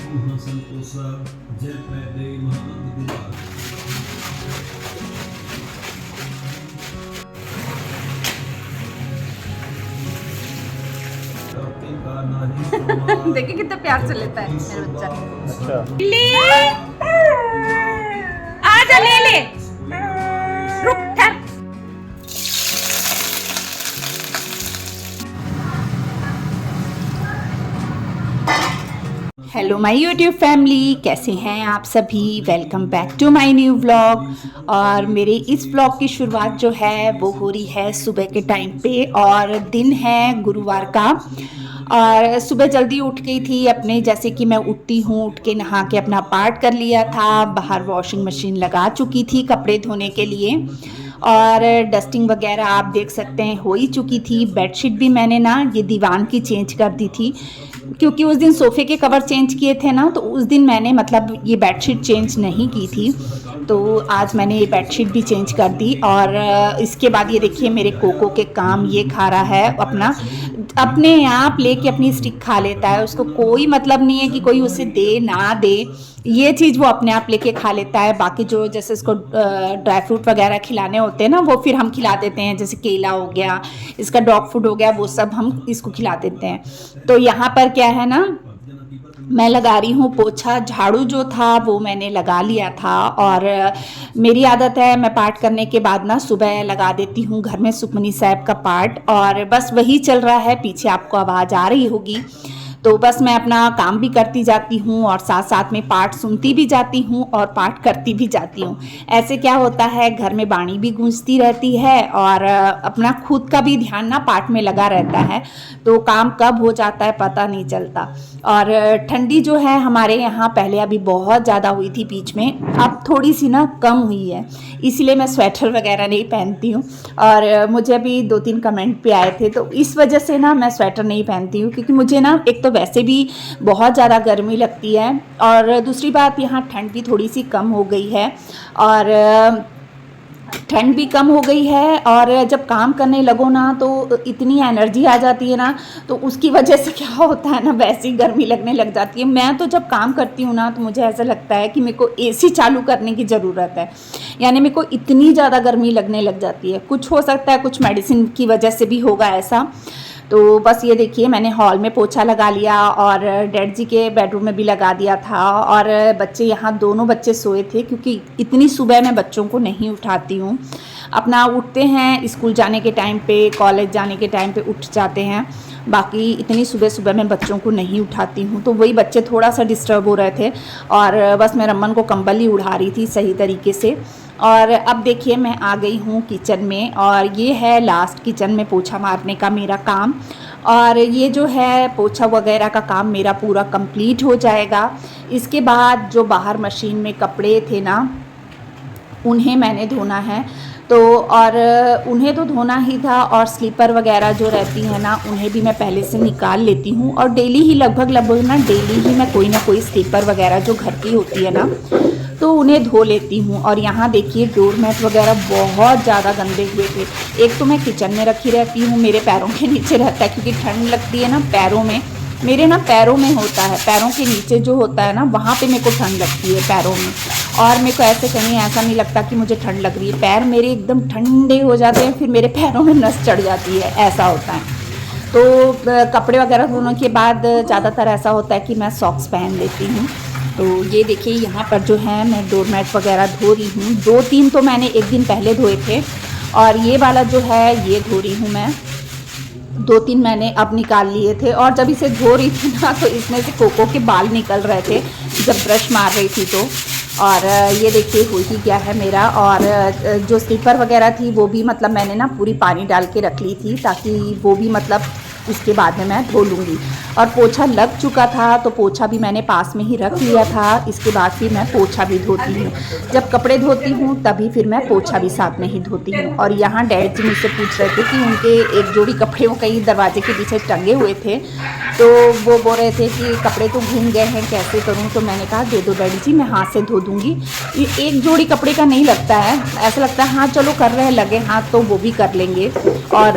देखिए कितना प्यार से लेता है मेरा बच्चा। अच्छा आजा ले ले, रुक ठहर। हेलो माय यूट्यूब फैमिली, कैसे हैं आप सभी। Welcome back to my new vlog. और मेरे इस व्लॉग की शुरुआत जो है वो हो रही है सुबह के टाइम पे, और दिन है गुरुवार का। और सुबह जल्दी उठ गई थी अपने, जैसे कि मैं उठती हूँ, उठ के नहा के अपना पाठ कर लिया था। बाहर वॉशिंग मशीन लगा चुकी थी कपड़े धोने के लिए, और डस्टिंग वगैरह आप देख सकते हैं हो ही चुकी थी। बेडशीट भी मैंने ना ये दीवान की चेंज कर दी थी, क्योंकि उस दिन सोफ़े के कवर चेंज किए थे ना, तो उस दिन मैंने मतलब ये बेडशीट चेंज नहीं की थी। तो आज मैंने ये बेडशीट भी चेंज कर दी। और इसके बाद ये देखिए मेरे कोको के काम ये खा रहा है, अपने आप लेके अपनी स्टिक खा लेता है। उसको कोई मतलब नहीं है कि कोई उसे दे ना दे, ये चीज़ वो अपने आप लेके खा लेता है। बाकी जो जैसे इसको ड्राई फ्रूट वगैरह खिलाने होते हैं ना, वो फिर हम खिला देते हैं, जैसे केला हो गया, इसका डॉग फूड हो गया, वो सब हम इसको खिला देते हैं। तो यहाँ पर क्या है ना, मैं लगा रही हूँ पोछा। झाड़ू जो था वो मैंने लगा लिया था, और मेरी आदत है मैं पाठ करने के बाद ना सुबह लगा देती हूँ घर में सुखमनी साहब का पाठ, और बस वही चल रहा है। पीछे आपको आवाज़ आ रही होगी, तो बस मैं अपना काम भी करती जाती हूँ और साथ साथ में पाठ सुनती भी जाती हूँ और पाठ करती भी जाती हूँ। ऐसे क्या होता है, घर में वाणी भी गूंजती रहती है और अपना खुद का भी ध्यान ना पाठ में लगा रहता है, तो काम कब हो जाता है पता नहीं चलता। और ठंडी जो है हमारे यहाँ पहले अभी बहुत ज़्यादा हुई थी बीच में, अब थोड़ी सी ना कम हुई है, इसलिए मैं स्वेटर वगैरह नहीं पहनती हूँ। और मुझे अभी 2-3 कमेंट पे आए थे, तो इस वजह से ना मैं स्वेटर नहीं पहनती हूँ, क्योंकि मुझे ना एक तो वैसे भी बहुत ज़्यादा गर्मी लगती है, और दूसरी बात यहाँ ठंड भी थोड़ी सी कम हो गई है। और ठंड भी कम हो गई है, और जब काम करने लगो ना तो इतनी एनर्जी आ जाती है ना, तो उसकी वजह से क्या होता है ना, वैसी गर्मी लगने लग जाती है। मैं तो जब काम करती हूँ ना, तो मुझे ऐसा लगता है कि मेरे को एसी चालू करने की ज़रूरत है, यानी मेरे को इतनी ज़्यादा गर्मी लगने लग जाती है। कुछ हो सकता है कुछ मेडिसिन की वजह से भी होगा ऐसा। तो बस ये देखिए मैंने हॉल में पोछा लगा लिया, और डैड जी के बेडरूम में भी लगा दिया था। और बच्चे यहाँ दोनों बच्चे सोए थे, क्योंकि इतनी सुबह मैं बच्चों को नहीं उठाती हूँ। अपना उठते हैं स्कूल जाने के टाइम पे, कॉलेज जाने के टाइम पे उठ जाते हैं, बाकी इतनी सुबह सुबह मैं बच्चों को नहीं उठाती हूँ। तो वही बच्चे थोड़ा सा डिस्टर्ब हो रहे थे, और बस मैं रमन को कंबल ही उड़ा रही थी सही तरीके से। और अब देखिए मैं आ गई हूँ किचन में, और ये है लास्ट किचन में पोछा मारने का मेरा काम। और ये जो है पोछा वगैरह का काम मेरा पूरा कंप्लीट हो जाएगा। इसके बाद जो बाहर मशीन में कपड़े थे ना, उन्हें मैंने धोना है। तो और उन्हें तो धोना ही था, और स्लीपर वगैरह जो रहती है ना, उन्हें भी मैं पहले से निकाल लेती हूँ। और डेली ही लगभग ना डेली ही मैं कोई ना कोई स्लीपर वगैरह जो घर की होती है ना, तो उन्हें धो लेती हूँ। और यहाँ देखिए डोरमैट वगैरह बहुत ज़्यादा गंदे हुए थे। एक तो मैं किचन में रखी रहती हूँ, मेरे पैरों के नीचे रहता है, क्योंकि ठंड लगती है ना पैरों में, मेरे ना पैरों में होता है, पैरों के नीचे जो होता है ना, वहाँ पे मेरे को ठंड लगती है पैरों में। और मेरे को ऐसे कहीं ऐसा नहीं लगता कि मुझे ठंड लग रही है, पैर मेरे एकदम ठंडे हो जाते हैं, फिर मेरे पैरों में नस चढ़ जाती है, ऐसा होता है। तो कपड़े वगैरह धोने के बाद ज़्यादातर ऐसा होता है कि मैं सॉक्स पहन लेती हूँ। तो ये देखिए यहाँ पर जो है मैं डोरमैट वगैरह धो रही हूँ। 2-3 तो मैंने एक दिन पहले धोए थे, और ये वाला जो है ये धो रही हूँ मैं। 2-3 मैंने अब निकाल लिए थे, और जब इसे धो रही थी ना, तो इसमें से कोको के बाल निकल रहे थे जब ब्रश मार रही थी तो। और ये देखिए हो ही गया है मेरा। और जो स्लीपर वगैरह थी वो भी मतलब मैंने ना पूरी पानी डाल के रख ली थी, ताकि वो भी मतलब उसके बाद में मैं धो लूँगी। और पोछा लग चुका था, तो पोछा भी मैंने पास में ही रख लिया था। इसके बाद फिर मैं पोछा भी धोती हूँ, जब कपड़े धोती हूँ तभी फिर मैं पोछा भी साथ में ही धोती हूँ। और यहाँ डैड जी मुझसे पूछ रहे थे कि उनके एक जोड़ी कपड़े वो कहीं दरवाजे के पीछे टंगे हुए थे, तो वो बोल रहे थे कि कपड़े तो घूम गए हैं, कैसे करूँ। तो मैंने कहा दे दो डैडी जी, मैं हाथ से धो दूँगी। एक जोड़ी कपड़े का नहीं लगता है, ऐसा लगता है हाँ चलो कर रहे हैं लगे हाथ तो वो भी कर लेंगे। और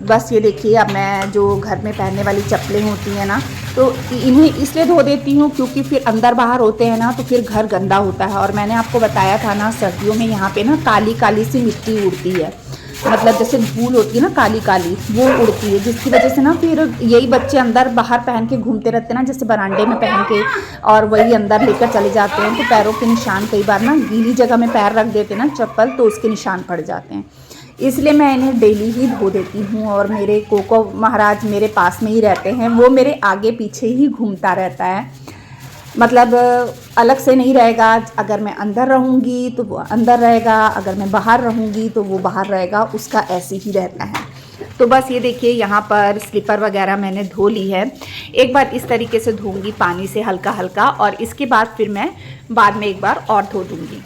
बस ये देखिए अब मैं जो जो घर में पहनने वाली चप्पलें होती हैं ना, तो इन्हें इसलिए धो देती हूँ क्योंकि फिर अंदर बाहर होते हैं ना तो फिर घर गंदा होता है। और मैंने आपको बताया था ना, सर्दियों में यहाँ पे ना काली काली सी मिट्टी उड़ती है, मतलब जैसे धूल होती है ना काली काली, वो उड़ती है, जिसकी वजह से ना फिर यही बच्चे अंदर बाहर पहन के घूमते रहते हैं ना, जैसे बरांडे में पहन के, और वही अंदर लेकर चले जाते हैं, तो पैरों के निशान कई बार ना गीली जगह में पैर रख देते हैं ना चप्पल, तो उसके निशान पड़ जाते हैं। इसलिए मैं इन्हें डेली ही धो देती हूँ। और मेरे कोको महाराज मेरे पास में ही रहते हैं, वो मेरे आगे पीछे ही घूमता रहता है, मतलब अलग से नहीं रहेगा। अगर मैं अंदर रहूँगी तो वो अंदर रहेगा, अगर मैं बाहर रहूँगी तो वो बाहर रहेगा, उसका ऐसे ही रहता है। तो बस ये देखिए, यहाँ पर स्लीपर वगैरह मैंने धो ली है। एक बार इस तरीके से धोऊंगी पानी से हल्का हल्का, और इसके बाद फिर मैं बाद में एक बार और धो दूँगी।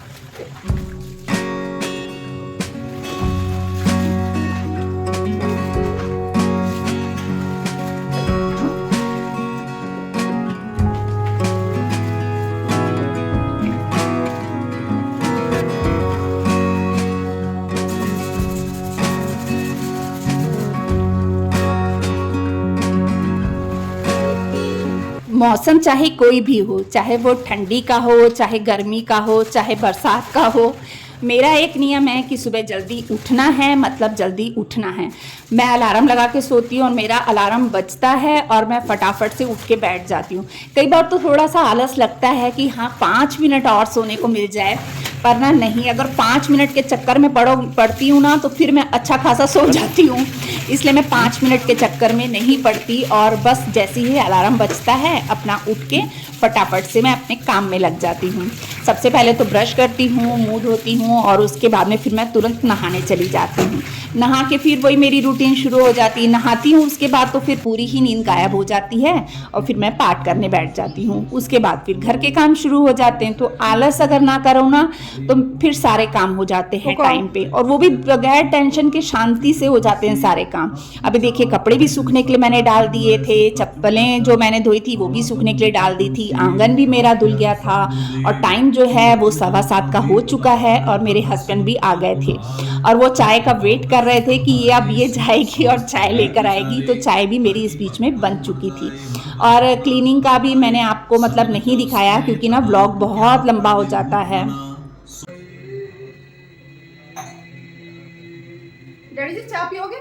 मौसम चाहे कोई भी हो, चाहे वो ठंडी का हो, चाहे गर्मी का हो, चाहे बरसात का हो, मेरा एक नियम है कि सुबह जल्दी उठना है, मतलब जल्दी उठना है। मैं अलार्म लगा के सोती हूँ और मेरा अलार्म बजता है और मैं फटाफट से उठ के बैठ जाती हूँ। कई बार तो थोड़ा सा आलस लगता है कि हाँ 5 मिनट और सोने को मिल जाए, पर ना नहीं, अगर 5 मिनट के चक्कर में पड़ती हूँ ना तो फिर मैं अच्छा खासा सो जाती हूँ। इसलिए मैं 5 मिनट के चक्कर में नहीं पड़ती, और बस जैसे ही अलार्म बजता है अपना उठ के फटाफट से मैं अपने काम में लग जाती हूँ। सबसे पहले तो ब्रश करती हूँ, मुँह धोती हूँ, और उसके बाद में फिर मैं तुरंत नहाने चली जाती हूँ। नहा के फिर वही मेरी रूटीन शुरू हो जाती है। नहाती हूँ, उसके बाद तो फिर पूरी ही नींद गायब हो जाती है, और फिर मैं पाठ करने बैठ जाती हूँ। उसके बाद फिर घर के काम शुरू हो जाते हैं। तो आलस अगर ना करो ना तो फिर सारे काम हो जाते हैं टाइम पे, और वो भी बगैर टेंशन के शांति से हो जाते हैं सारे काम। अभी देखिए, कपड़े भी सूखने के लिए मैंने डाल दिए थे, चप्पलें जो मैंने धोई थी वो भी सूखने के लिए डाल दी थी, आंगन भी मेरा धुल गया था, और टाइम जो है वो 7:15 का हो चुका है, और मेरे हस्बैंड भी आ गए थे और वो चाय का वेट कर रहे थे कि ये अब ये जाएगी और चाय लेकर आएगी। तो चाय भी मेरी इस बीच में बन चुकी थी। और क्लीनिंग का भी मैंने आपको मतलब नहीं दिखाया क्योंकि ना व्लॉग बहुत लंबा हो जाता है। डैडी जी चाय पियोगे?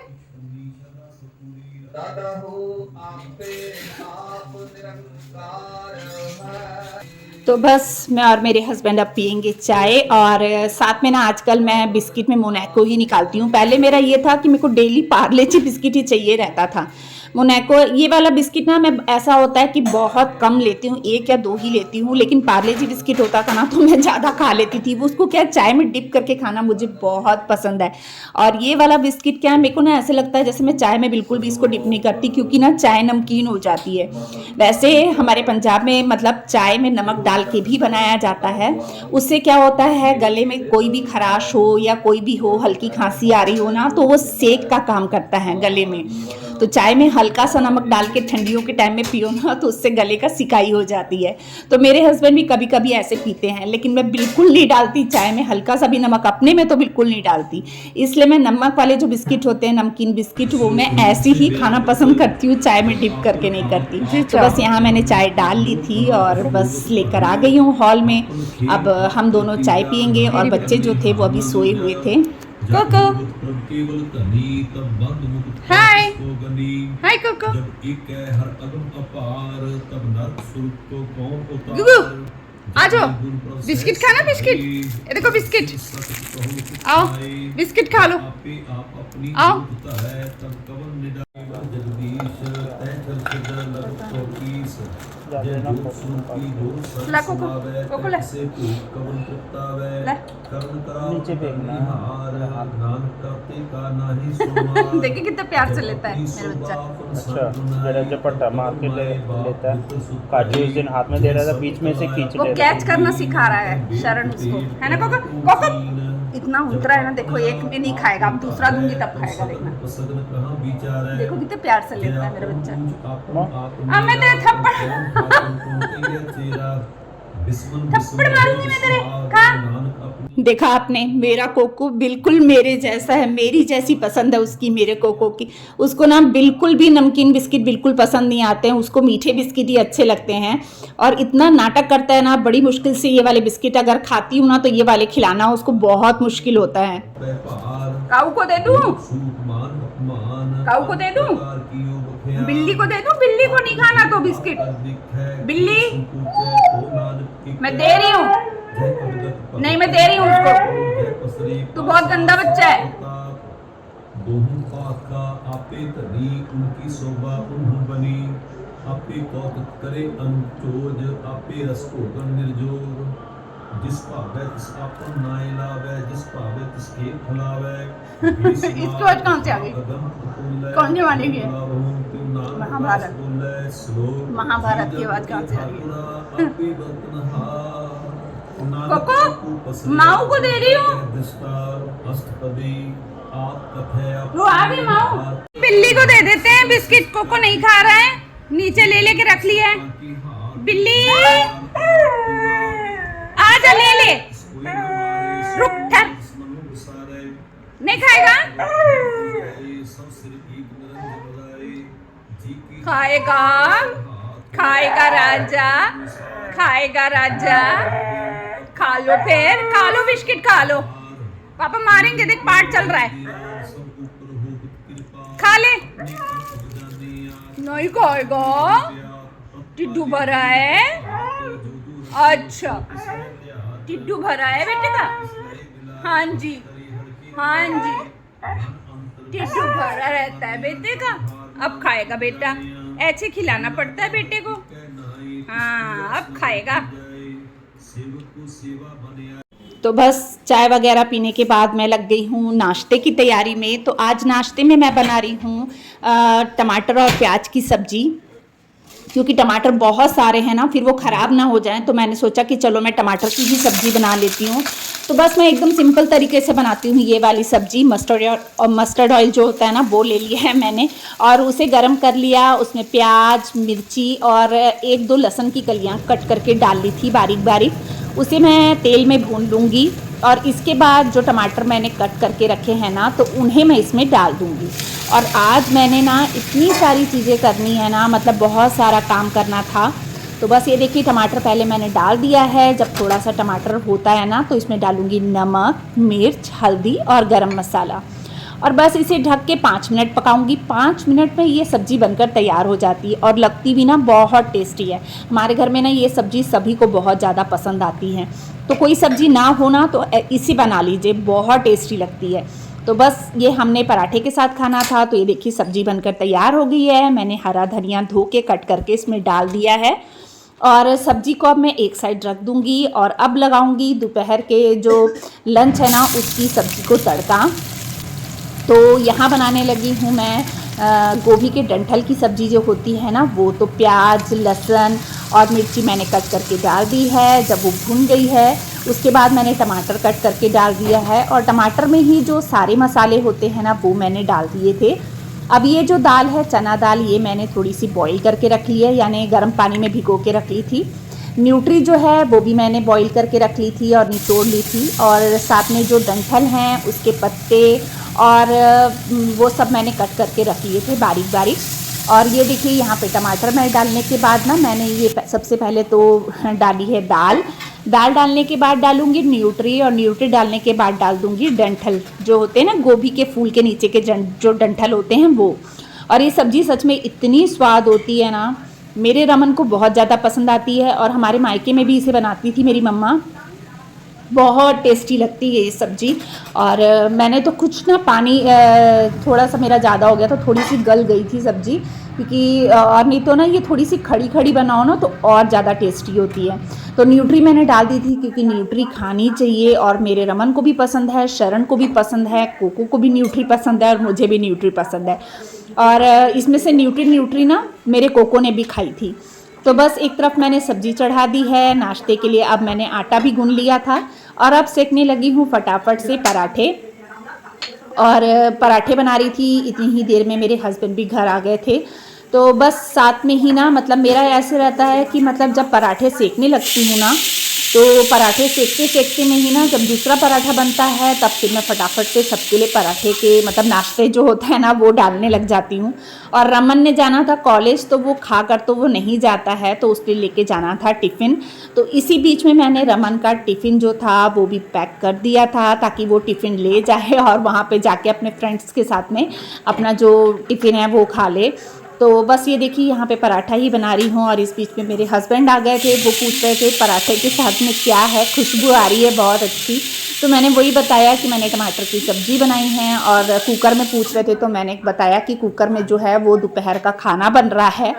दादा हो आपे आप निरंकार है। तो बस मैं और मेरे हस्बैंड अब पियेंगे चाय, और साथ में ना आजकल मैं बिस्किट में मोनाको ही निकालती हूँ। पहले मेरा ये था कि मेरे को डेली पार्ले जी बिस्किट ही चाहिए रहता था। मोनाको ये वाला बिस्किट ना मैं ऐसा होता है कि बहुत कम लेती हूँ, 1 या 2 ही लेती हूँ, लेकिन पार्ले जी बिस्किट होता था ना तो मैं ज़्यादा खा लेती थी। वो उसको क्या चाय में डिप करके खाना मुझे बहुत पसंद है। और ये वाला बिस्किट क्या है, मेरे को ना ऐसे लगता है जैसे मैं चाय में बिल्कुल भी इसको डिप नहीं करती, क्योंकि ना चाय नमकीन हो जाती है। वैसे हमारे पंजाब में मतलब चाय में नमक डाल के भी बनाया जाता है। उससे क्या होता है, गले में कोई भी खराश हो या कोई भी हो, हल्की खांसी आ रही हो ना, तो वो सेक का काम करता है गले में। तो चाय में हल्का सा नमक डाल के ठंडियों के टाइम में पियो ना तो उससे गले का सिकाई हो जाती है। तो मेरे हस्बैंड भी कभी कभी ऐसे पीते हैं, लेकिन मैं बिल्कुल नहीं डालती चाय में हल्का सा भी नमक, अपने में तो बिल्कुल नहीं डालती। इसलिए मैं नमक वाले जो बिस्किट होते हैं, नमकीन बिस्किट, वो मैं ऐसे ही खाना पसंद करती हूँ, चाय में डिप करके नहीं करती। तो बस यहाँ मैंने चाय डाल ली थी और बस लेकर आ गई हूँ हॉल में। अब हम दोनों चाय पियेंगे, और बच्चे जो थे वो अभी सोए हुए थे। कोको, हाय हाय कोको, गुगू आ जाओ, बिस्किट खाना, बिस्किट, ये देखो बिस्किट, आओ बिस्किट खा लो, आओ। ला कोको, कोको ला, नीचे फेंकना। देखिए कितना प्यार से लेता है मेरा बच्चा। अच्छा, जरा झपट्टा मार के लेता है। काजू उस दिन हाथ में दे रहा था, बीच में से खींच वो कैच करना सिखा रहा है शरण उसको, है ना कोको? कोको इतना उतरा है ना, देखो एक भी नहीं खाएगा, अब दूसरा दूंगी तब खाएगा, देखना। देखो कितने प्यार से लेता है मेरा बच्चा। अब मैं तेरे थप्पड़ थप्पड़ मारूंगी मैं तेरे, खा। देखा आपने, मेरा कोको बिल्कुल मेरे जैसा है, मेरी जैसी पसंद है उसकी, मेरे कोको की। उसको ना बिल्कुल भी नमकीन बिस्किट बिल्कुल पसंद नहीं आते हैं, उसको मीठे बिस्किट ही अच्छे लगते हैं। और इतना नाटक करता है ना, बड़ी मुश्किल से ये वाले बिस्किट अगर खाती हूँ ना तो ये वाले खिलाना उसको बहुत मुश्किल होता है। काऊ को दे दूँ, काऊ को दे दूँ, बिल्ली को दे दूँ, बिल्ली को नहीं खाना तो बिस्किट। बिल्ली, मैं दे रही हूँ, नहीं मैं दे रही हूँ उसको, तू बहुत गंदा बच्चा है। आपे धनी उनकी शोभा उन्हों बनी, आपे कौतुक करे अंचोज, आपे रस भोगन निर्जोर। जिस भावे तिस आपन नाय लावे, जिस भावे तिस खेत फलावे। इसकी आवाज कहाँ से आ गई? कौन जमाने की है? महाभारत, महाभारत की आवाज कहाँ से आ रही है? कोको, माऊ को दे रही हूँ। वो आ गई माऊ। बिल्ली को दे देते हैं बिस्किट, कोको नहीं खा रहा है, नीचे ले लेके रख लिया है। बिल्ली आजा, ले ले, रुक ठहर, नहीं खाएगा? खाएगा, खाएगा राजा, खाएगा राजा, खा लो, फिर खा लो बिस्किट, खा लो। पापा मारेंगे, देख पार्ट चल रहा है, खा ले। नहीं खाएगा, टिड्डू भरा है। अच्छा, टिड्डू भरा है बेटे का? हाँ जी, हाँ जी, टिड्डू भरा रहता है बेटे का। अब खाएगा बेटा, ऐसे खिलाना पड़ता है बेटे को। हाँ, अब खाएगा। तो बस चाय वगैरह पीने के बाद मैं लग गई हूँ नाश्ते की तैयारी में। तो आज नाश्ते में मैं बना रही हूँ टमाटर और प्याज की सब्जी, क्योंकि टमाटर बहुत सारे हैं ना, फिर वो ख़राब ना हो जाएं, तो मैंने सोचा कि चलो मैं टमाटर की ही सब्ज़ी बना लेती हूँ। तो बस मैं एकदम सिंपल तरीके से बनाती हूँ ये वाली सब्ज़ी। मस्टर्ड ऑयल जो होता है ना वो ले लिया है मैंने, और उसे गर्म कर लिया। उसमें प्याज, मिर्ची और 1-2 लहसुन की कलियाँ कट करके डाल ली थी बारीक बारीक। उसे मैं तेल में भून लूँगी, और इसके बाद जो टमाटर मैंने कट करके रखे हैं ना, तो उन्हें मैं इसमें डाल दूँगी। और आज मैंने ना इतनी सारी चीज़ें करनी है ना, मतलब बहुत सारा काम करना था। तो बस ये देखिए, टमाटर पहले मैंने डाल दिया है। जब थोड़ा सा टमाटर होता है ना, तो इसमें डालूँगी नमक, मिर्च, हल्दी और गरम मसाला, और बस इसे ढक के 5 मिनट पकाऊंगी। 5 मिनट में ये सब्ज़ी बनकर तैयार हो जाती है, और लगती भी ना बहुत टेस्टी है। हमारे घर में ना ये सब्ज़ी सभी को बहुत ज़्यादा पसंद आती है। तो कोई सब्ज़ी ना हो ना तो इसी बना लीजिए, बहुत टेस्टी लगती है। तो बस ये हमने पराठे के साथ खाना था। तो ये देखिए सब्ज़ी बनकर तैयार हो गई है। मैंने हरा धनिया धो के कट करके इसमें डाल दिया है, और सब्ज़ी को अब मैं एक साइड रख दूँगी। और अब लगाऊँगी दोपहर के जो लंच है ना, उसकी सब्ज़ी को तड़का। तो यहाँ बनाने लगी हूँ मैं गोभी के डंठल की सब्ज़ी जो होती है ना वो। तो प्याज, लहसुन और मिर्ची मैंने कट करके डाल दी है। जब वो भुन गई है उसके बाद मैंने टमाटर कट करके डाल दिया है, और टमाटर में ही जो सारे मसाले होते हैं ना वो मैंने डाल दिए थे। अब ये जो दाल है, चना दाल, ये मैंने थोड़ी सी बॉईल करके रख ली है, यानी गर्म पानी में भिगो के रख ली थी। न्यूट्री जो है वो भी मैंने बॉईल करके रख ली थी और निचोड़ ली थी, और साथ में जो डंठल हैं उसके पत्ते और वो सब मैंने कट करके रख लिए थे बारीक बारीक। और ये देखिए यहाँ पे टमाटर मैं डालने के बाद ना मैंने ये सबसे पहले तो डाली है दाल। दाल डालने के बाद डालूंगी न्यूट्री, और न्यूट्री डालने के बाद डाल दूंगी डंठल जो होते हैं ना, गोभी के फूल के नीचे के जो डंठल होते हैं वो। और ये सब्ज़ी सच में इतनी स्वाद होती है ना, मेरे रमन को बहुत ज़्यादा पसंद आती है, और हमारे मायके में भी इसे बनाती थी मेरी मम्मा। बहुत टेस्टी लगती है ये सब्ज़ी। और मैंने तो कुछ ना पानी थोड़ा सा मेरा ज़्यादा हो गया, तो थोड़ी सी गल गई थी सब्ज़ी, क्योंकि और नहीं तो ना ये थोड़ी सी खड़ी खड़ी बनाओ ना तो और ज़्यादा टेस्टी होती है। तो न्यूट्री मैंने डाल दी थी, क्योंकि न्यूट्री खानी चाहिए, और मेरे रमन को भी पसंद है, शरण को भी पसंद है, कोको को भी न्यूट्री पसंद है, और मुझे भी न्यूट्री पसंद है। और इसमें से न्यूट्री ना मेरे कोको ने भी खाई थी। तो बस एक तरफ मैंने सब्ज़ी चढ़ा दी है नाश्ते के लिए। अब मैंने आटा भी गूंद लिया था, और अब सेकने लगी हूँ फटाफट से पराठे। और पराठे बना रही थी, इतनी ही देर में मेरे हस्बैंड भी घर आ गए थे। तो बस साथ में ही ना मतलब मेरा ऐसे रहता है कि मतलब जब पराठे सेकने लगती हूँ ना, तो पराठे सेकते सेकते में ही ना जब दूसरा पराठा बनता है तब फिर मैं फटाफट से सबके लिए पराठे के मतलब नाश्ते जो होता है ना वो डालने लग जाती हूँ। और रमन ने जाना था कॉलेज, तो वो खा कर तो वो नहीं जाता है, तो उसके लेके जाना था टिफ़िन। तो इसी बीच में मैंने रमन का टिफ़िन जो था वो भी पैक कर दिया था ताकि वो टिफ़िन ले जाए और वहाँ पे जाके अपने फ्रेंड्स के साथ में अपना जो टिफ़िन है वो खा ले। तो बस ये देखिए यहाँ पे पराठा ही बना रही हूँ और इस बीच में मेरे हस्बैंड आ गए थे। वो पूछ रहे थे पराठे के साथ में क्या है, खुशबू आ रही है बहुत अच्छी। तो मैंने वही बताया कि मैंने टमाटर की सब्ज़ी बनाई है। और कुकर में पूछ रहे थे तो मैंने बताया कि कुकर में जो है वो दोपहर का खाना बन रहा है।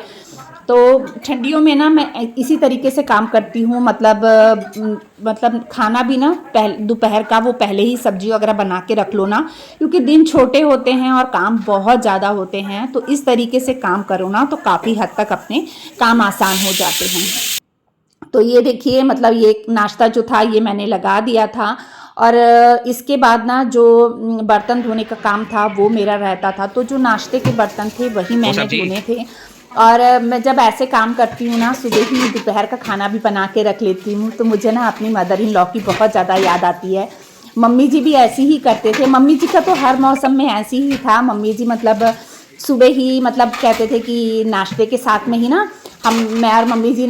तो ठंडियों में ना मैं इसी तरीके से काम करती हूँ, मतलब खाना भी ना दोपहर का वो पहले ही सब्जी वगैरह बना के रख लो ना, क्योंकि दिन छोटे होते हैं और काम बहुत ज़्यादा होते हैं। तो इस तरीके से काम करो ना तो काफ़ी हद तक अपने काम आसान हो जाते हैं। तो ये देखिए मतलब ये नाश्ता जो था ये मैंने लगा दिया था। और इसके बाद ना जो बर्तन धोने का काम था वो मेरा रहता था, तो जो नाश्ते के बर्तन थे वही मैंने धोने थे। और मैं जब ऐसे काम करती हूँ ना, सुबह ही दोपहर का खाना भी बना के रख लेती हूँ, तो मुझे ना अपनी मदर इन लॉ की बहुत ज़्यादा याद आती है। मम्मी जी भी ऐसे ही करते थे। मम्मी जी का तो हर मौसम में ऐसे ही था। मम्मी जी मतलब सुबह ही मतलब कहते थे कि नाश्ते के साथ में ही ना मैं और मम्मी जी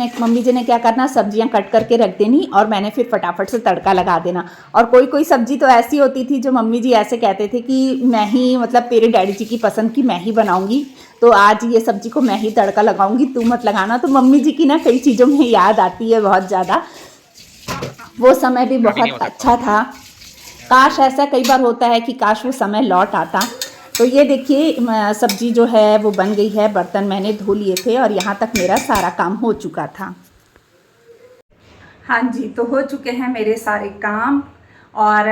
ने क्या करना, सब्जियां कट करके रख देनी और मैंने फिर फटाफट से तड़का लगा देना। और कोई कोई सब्जी तो ऐसी होती थी जो मम्मी जी ऐसे कहते थे कि मैं ही मतलब तेरे डैडी जी की पसंद की मैं ही बनाऊंगी, तो आज ये सब्जी को मैं ही तड़का लगाऊंगी, तू मत लगाना। तो मम्मी जी की ना कई चीज़ों में याद आती है बहुत ज़्यादा। वो समय भी बहुत अच्छा था। काश ऐसा कई बार होता है कि काश वो समय लौट आता। तो ये देखिए सब्जी जो है वो बन गई है, बर्तन मैंने धो लिए थे और यहाँ तक मेरा सारा काम हो चुका था। हाँ जी, तो हो चुके हैं मेरे सारे काम। और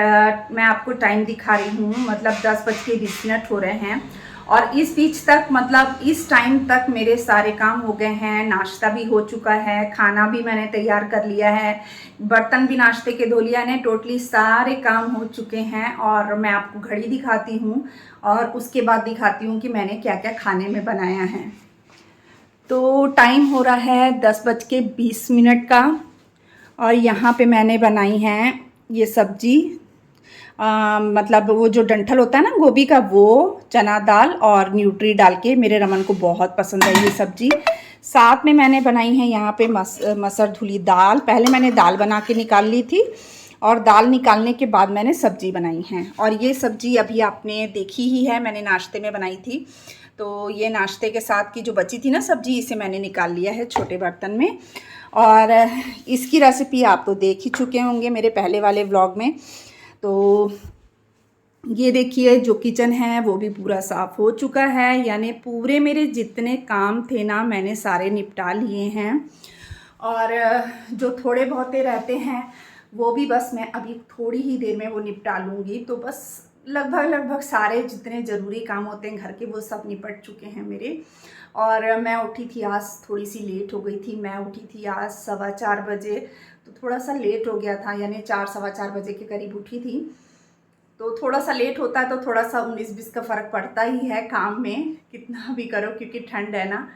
मैं आपको टाइम दिखा रही हूँ, मतलब 10:20 हो रहे हैं। और इस बीच तक मतलब इस टाइम तक मेरे सारे काम हो गए हैं। नाश्ता भी हो चुका है, खाना भी मैंने तैयार कर लिया है, बर्तन भी नाश्ते के धो लिया है, टोटली सारे काम हो चुके हैं। और मैं आपको घड़ी दिखाती हूँ और उसके बाद दिखाती हूँ कि मैंने क्या क्या खाने में बनाया है। तो टाइम हो रहा है 10:20 का और यहाँ पे मैंने बनाई है ये सब्जी, मतलब वो जो डंठल होता है ना गोभी का, वो चना दाल और न्यूट्री डाल के, मेरे रमन को बहुत पसंद है ये सब्जी। साथ में मैंने बनाई है यहाँ पे मसर धुली दाल। पहले मैंने दाल बना के निकाल ली थी और दाल निकालने के बाद मैंने सब्जी बनाई है। और ये सब्जी अभी आपने देखी ही है, मैंने नाश्ते में बनाई थी। तो ये नाश्ते के साथ की जो बची थी ना सब्जी, इसे मैंने निकाल लिया है छोटे बर्तन में। और इसकी रेसिपी आप तो देख ही चुके होंगे मेरे पहले वाले व्लॉग में। तो ये देखिए जो किचन है वो भी पूरा साफ़ हो चुका है, यानी पूरे मेरे जितने काम थे ना मैंने सारे निपटा लिए हैं। और जो थोड़े बहुते रहते हैं वो भी बस मैं अभी थोड़ी ही देर में वो निपटा लूँगी। तो बस लगभग सारे जितने ज़रूरी काम होते हैं घर के वो सब निपट चुके हैं मेरे। और मैं उठी थी आज, थोड़ी सी लेट हो गई थी। मैं उठी थी आज 4:15 बजे, तो थोड़ा सा लेट हो गया था, यानी 4 सवा 4 बजे के करीब उठी थी। तो थोड़ा सा लेट होता है तो थोड़ा सा 19-20 का फ़र्क पड़ता ही है काम में, कितना भी करो, क्योंकि ठंड है ना।